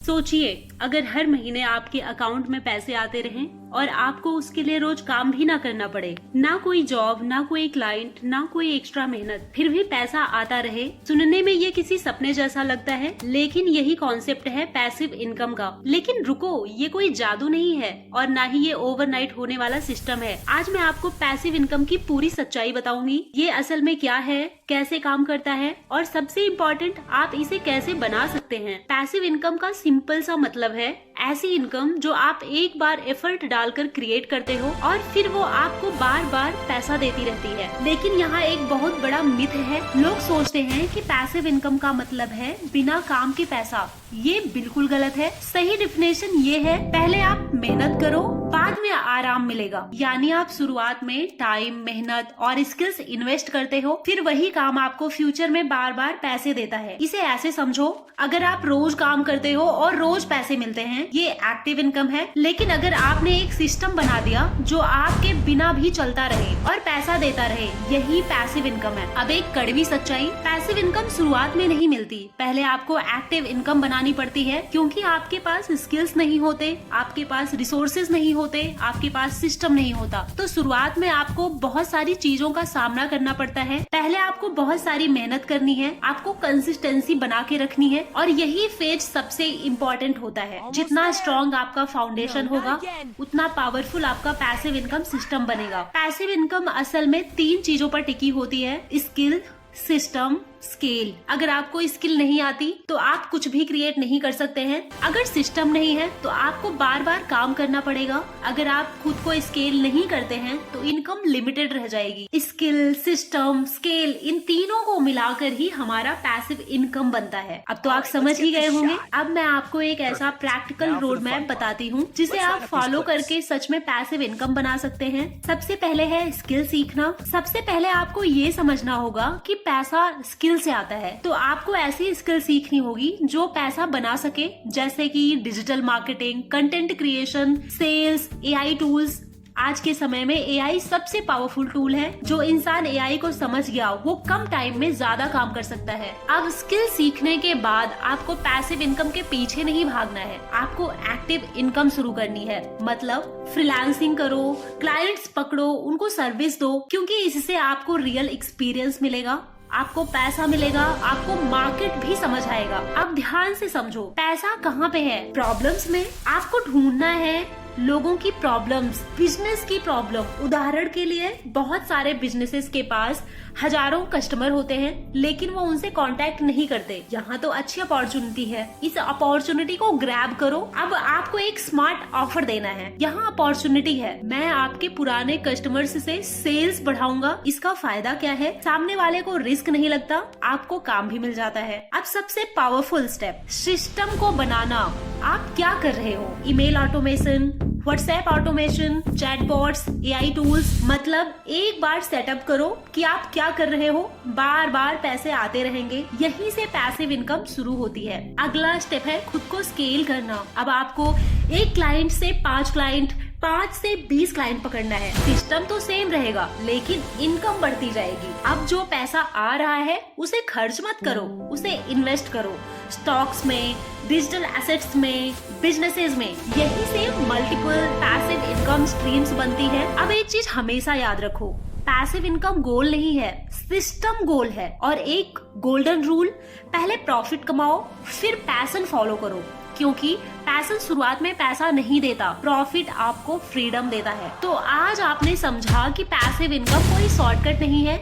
सोचिए, अगर हर महीने आपके अकाउंट में पैसे आते रहें और आपको उसके लिए रोज काम भी ना करना पड़े, ना कोई जॉब, ना कोई क्लाइंट, ना कोई एक्स्ट्रा मेहनत, फिर भी पैसा आता रहे। सुनने में ये किसी सपने जैसा लगता है, लेकिन यही कॉन्सेप्ट है पैसिव इनकम का। लेकिन रुको, ये कोई जादू नहीं है और ना ही ये ओवरनाइट होने वाला सिस्टम है। आज मैं आपको पैसिव इनकम की पूरी सच्चाई बताऊंगी। ये असल में क्या है, कैसे काम करता है और सबसे इम्पोर्टेंट, आप इसे कैसे बना सकते हैं। पैसिव इनकम का सिंपल सा मतलब है ऐसी इनकम जो आप एक बार एफर्ट डालकर क्रिएट करते हो और फिर वो आपको बार बार पैसा देती रहती है। लेकिन यहाँ एक बहुत बड़ा मिथ है। लोग सोचते हैं कि पैसिव इनकम का मतलब है बिना काम के पैसा। ये बिल्कुल गलत है। सही डिफिनेशन ये है, पहले आप मेहनत करो, बाद में आराम मिलेगा। यानी आप शुरुआत में टाइम, मेहनत और स्किल्स इन्वेस्ट करते हो, फिर वही काम आपको फ्यूचर में बार बार पैसे देता है। इसे ऐसे समझो, अगर आप रोज काम करते हो और रोज पैसे मिलते हैं, ये एक्टिव इनकम है। लेकिन अगर आपने एक सिस्टम बना दिया जो आपके बिना भी चलता रहे और पैसा देता रहे, यही पैसिव इनकम है। अब एक कड़वी सच्चाई, पैसिव इनकम शुरुआत में नहीं मिलती। पहले आपको एक्टिव इनकम बनानी पड़ती है, क्योंकि आपके पास स्किल्स नहीं होते, आपके पास रिसोर्सेज नहीं होते, आपके पास सिस्टम नहीं होता। तो शुरुआत में आपको बहुत सारी चीजों का सामना करना पड़ता है। पहले आपको बहुत सारी मेहनत करनी है, आपको कंसिस्टेंसी बना के रखनी है और यही फेज सबसे इम्पोर्टेंट होता है। जितना स्ट्रॉन्ग आपका फाउंडेशन होगा, उतना पावरफुल आपका पैसिव इनकम सिस्टम बनेगा। पैसिव इनकम असल में 3 चीजों पर टिकी होती है: स्किल, सिस्टम, स्केल। अगर आपको स्किल नहीं आती तो आप कुछ भी क्रिएट नहीं कर सकते हैं। अगर सिस्टम नहीं है तो आपको बार बार काम करना पड़ेगा। अगर आप खुद को स्केल नहीं करते हैं तो इनकम लिमिटेड रह जाएगी। स्किल, सिस्टम, स्केल, इन तीनों को मिलाकर ही हमारा पैसिव इनकम बनता है। अब तो आप समझ ही गए होंगे। अब मैं आपको एक ऐसा प्रैक्टिकल रोड मैप बताती हूँ जिसे आप फॉलो करके सच में पैसिव इनकम बना सकते हैं। सबसे पहले है स्किल सीखना। सबसे पहले आपको ये समझना होगा कि पैसा स्किल से आता है, तो आपको ऐसी स्किल सीखनी होगी जो पैसा बना सके, जैसे कि digital marketing, content creation, sales, AI tools. आज के समय में एआई सबसे पावरफुल टूल है। जो इंसान एआई को समझ गया वो कम टाइम में ज्यादा काम कर सकता है। अब स्किल सीखने के बाद आपको पैसिव इनकम के पीछे नहीं भागना है, आपको एक्टिव इनकम शुरू करनी है। मतलब फ्रीलांसिंग करो, क्लाइंट्स पकड़ो, उनको सर्विस दो, क्योंकि इससे आपको रियल एक्सपीरियंस मिलेगा, आपको पैसा मिलेगा, आपको मार्केट भी समझ आएगा। अब ध्यान से समझो, पैसा कहाँ पे है? प्रॉब्लम्स में। आपको ढूंढना है लोगों की प्रॉब्लम्स, बिजनेस की प्रॉब्लम। उदाहरण के लिए बहुत सारे बिजनेसेस के पास हजारों कस्टमर होते हैं, लेकिन वो उनसे कांटेक्ट नहीं करते। यहाँ तो अच्छी अपॉर्चुनिटी है, इस अपॉर्चुनिटी को ग्रैब करो। अब आपको एक स्मार्ट ऑफर देना है। यहाँ अपॉर्चुनिटी है, मैं आपके पुराने कस्टमर्स से सेल्स बढ़ाऊंगा। इसका फायदा क्या है? सामने वाले को रिस्क नहीं लगता, आपको काम भी मिल जाता है। अब सबसे पावरफुल स्टेप, सिस्टम को बनाना। आप क्या कर रहे हो? Email automation, WhatsApp automation, chatbots, AI tools. मतलब एक बार सेटअप करो कि आप क्या कर रहे हो, बार बार पैसे आते रहेंगे। यहीं से पैसिव इनकम शुरू होती है। अगला स्टेप है खुद को स्केल करना। अब आपको एक क्लाइंट से 5 क्लाइंट, 5 से 20 क्लाइंट पकड़ना है। सिस्टम तो सेम रहेगा, लेकिन इनकम बढ़ती जाएगी। अब जो पैसा आ रहा है उसे खर्च मत करो, उसे इन्वेस्ट करो, स्टॉक्स में, डिजिटल एसेट्स में, बिजनेसेस में। यही से मल्टीपल पैसिव इनकम स्ट्रीम्स बनती है। अब एक चीज हमेशा याद रखो, पैसिव इनकम गोल नहीं है, सिस्टम गोल है। और एक गोल्डन रूल, पहले प्रॉफिट कमाओ, फिर पैशन फॉलो करो, क्योंकि पैशन शुरुआत में पैसा नहीं देता, प्रॉफिट आपको फ्रीडम देता है। तो आज आपने समझा कि पैसिव इनकम कोई शॉर्टकट नहीं है,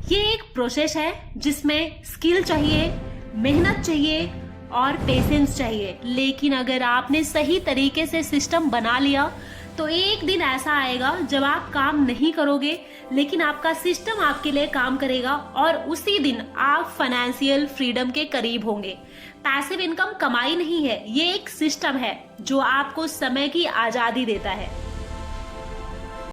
ये एक प्रोसेस है जिसमें स्किल चाहिए, मेहनत चाहिए और पेशेंस चाहिए। लेकिन अगर आपने सही तरीके से सिस्टम बना लिया तो एक दिन ऐसा आएगा जब आप काम नहीं करोगे, लेकिन आपका सिस्टम आपके लिए काम करेगा और उसी दिन आप फाइनेंशियल फ्रीडम के करीब होंगे। पैसिव इनकम कमाई नहीं है, ये एक सिस्टम है जो आपको समय की आजादी देता है।